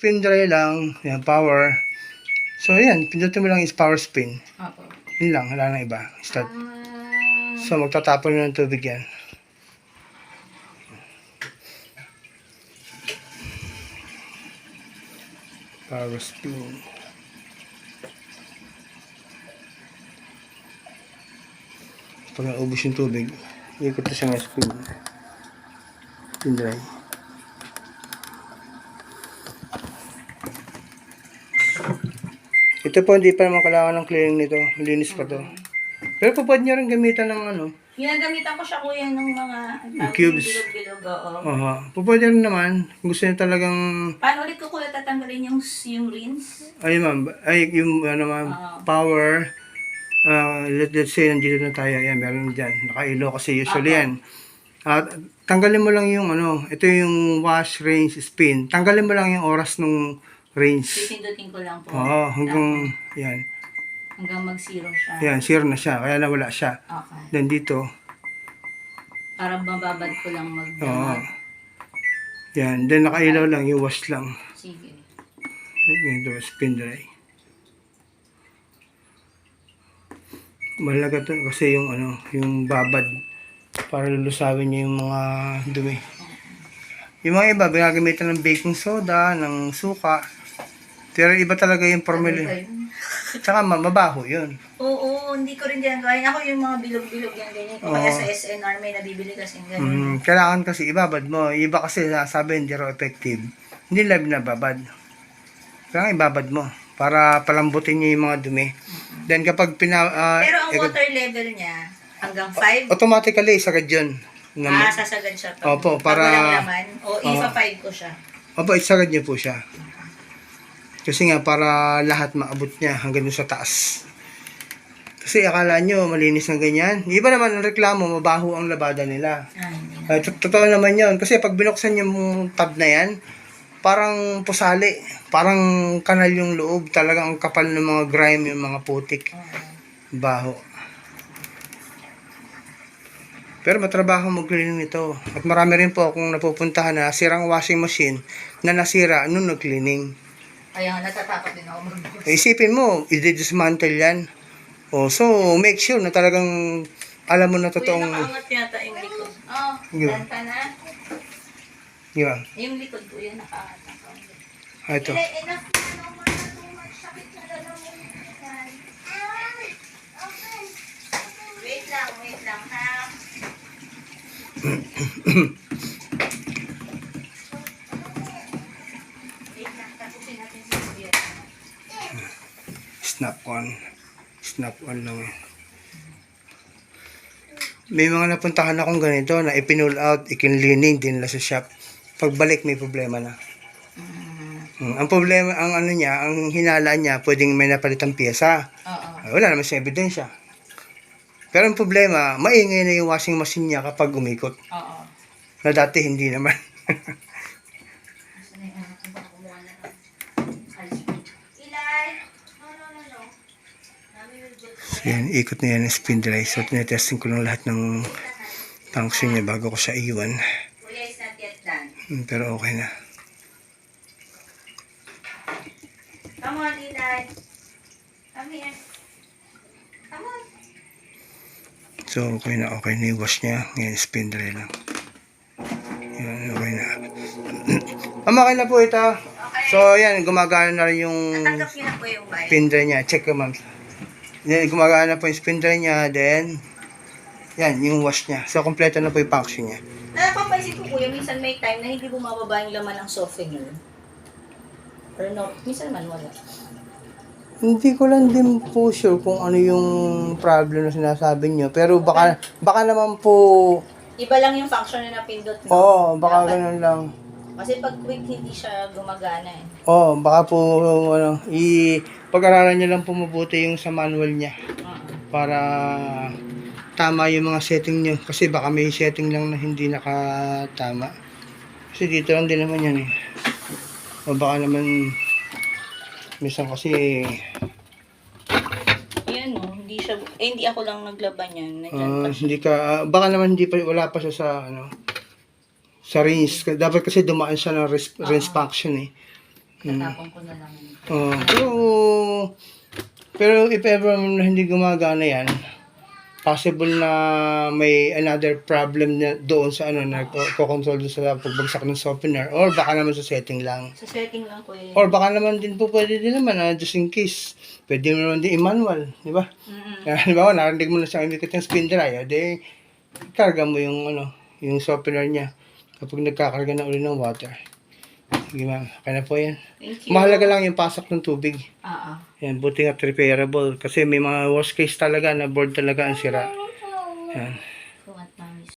spin dry lang. Yan, power. So, yan. Pindutin mo lang is power spin. Opo. Yun lang. Wala na iba. Start. Ah, So, magtatapon na ng tubig yan. Power spin. Pag naubos yung tubig, ikot na siya ng spin. Spin dry. Ito po, hindi pa naman kailangan ng cleaning nito. Malinis pa to. Pero po, pwede nyo rin gamitan ng ano. Ginagamitan ko siya kuya ng mga Cubes. bilog-bilog. Oo. Pwede rin naman. Kung gusto nyo talagang... Paano ulit ko kuya tatanggalin yung rinse? Ay ma'am, ay yung ano ma'am, power. Let's say, nandito na tayo. Ayan, meron dyan. Nakailo kasi usually yan. At tanggalin mo lang yung ano, ito yung wash, rinse, spin. Tanggalin mo lang yung oras nung rinse. Pindutin ko lang po. Oo, hanggang, yan. Hanggang mag-zero siya. Yan, zero na siya. Kaya nawala siya. Okay. Then dito, Para mababad ko lang oo. Yan, then nakailaw lang, yung wash lang. Sige. Ito, spin dry. Malaga to kasi yung ano, yung babad para lulusawin niya yung mga dumi. Yung mga iba, ginagamitan ng baking soda, ng suka. Pero iba talaga yung formula. Tsaka mabaho yun. Oo, hindi ko rin ginagawa. Ako yung mga bilog-bilog yan ganyan. Kaya sa SNR may nabibili kasi ganyan. Kailangan kasi ibabad mo. Iba kasi sabi hindi raw effective. Hindi live na babad. Kailangan ibabad mo para palambutin niya yung mga dumi. Then kapag Pero ang water level niya, hanggang 5? automatically sagad yun. Sasagad siya pag, Opo, pag para... walang laman. O ipa-5 ko siya. Opo, isagad niyo po siya. Kasi nga, para lahat maabot niya hanggang sa taas. Kasi akala nyo, malinis ng ganyan. Iba naman ang reklamo, mabaho ang labada nila. Totoo naman yun. Kasi pag binuksan yung tab na yan, parang pusali. Parang kanal yung loob. Talagang ang kapal ng mga grime, yung mga putik. Baho. Pero matrabaho mag-cleaning nito. At marami rin po akong napupuntahan na sirang washing machine na nasira nung nag-cleaning. Kaya natatakot din ako magbukas. Isipin mo, i-dismantle yan. So make sure na talagang alam mo na totoong... Kuya, nakaangat yata yung likod. Yun. Dan ka na. Yun. Yung likod ko yun, nakaangat na ka. Ito. Enough na naman na too much. Sakit na lang mo. Wait lang ha. Snap on lang eh. May mga napuntahan akong ganito na ipinul out, ikinlining din nila sa shop. Pagbalik may problema na. Ang problema, ang ano niya, ang hinala niya, pwedeng may napalitang pyesa. Wala naman sa ebidensya. Pero ang problema, maingay na yung washing machine niya kapag umikot. Na dati hindi naman. Yan, ikot na yan ng spin dry. So, tinetesting ko lang lahat ng function niya bago ko siya iwan. Pero okay na. Come on, Eli. Come here. Come on. So, okay na yung wash niya. Ngayon, spin dry lang. Yan, okay na. Okay na po ito. Okay. So, yan, gumagana na rin yung Natanggap niyo na po yung bike. spin dry niya. Check ko, ma'am. Then, gumagana na po yung spin dry niya. Then, yan, yung wash niya. So, kompleto na po yung function niya. Napapansin ko kuya, minsan may time na hindi bumababa yung laman ng softener. Or no, minsan man wala. Hindi ko lang din po sure kung ano yung problem na sinasabi niyo. Pero baka naman po... Iba lang yung function na napindot mo. Oo, baka Dapat. ganun lang. Kasi pag quick, hindi siya gumagana eh. Oo, baka po, ano, pag-aralan niyo lang po mabuti yung sa manual niya. Para tama yung mga setting niyo. Kasi baka may setting lang na hindi nakatama. Kasi dito lang din naman yan eh. O baka naman, minsan kasi, Yan o, hindi siya, hindi ako lang naglaban yan. Nandyan pa siya. hindi ka, baka naman wala pa siya sa, ano, sa rinse. Dapat kasi dumaan siya ng rinse function eh. Tatapon ko na lang. Pero if ever na hindi gumagana yan, possible na may another problem na doon sa ano na control doon sa pagbagsak ng softener, or baka naman sa setting lang. Sa setting lang ko eh. Or baka naman din po pwede din naman, just in case, pwede mo naman din i-manual, di ba? Di ba, narinig mo na sa umikot yung spin dry, di, karga mo yung, yung softener niya kapag nagkakarga na uli ng water. Sige ma'am, kaya na po yan. Thank you. Mahalaga lang yung pasok ng tubig. Oo. Yan, buti nga repairable. Kasi may mga worst case talaga na board talaga ang sira. Yan.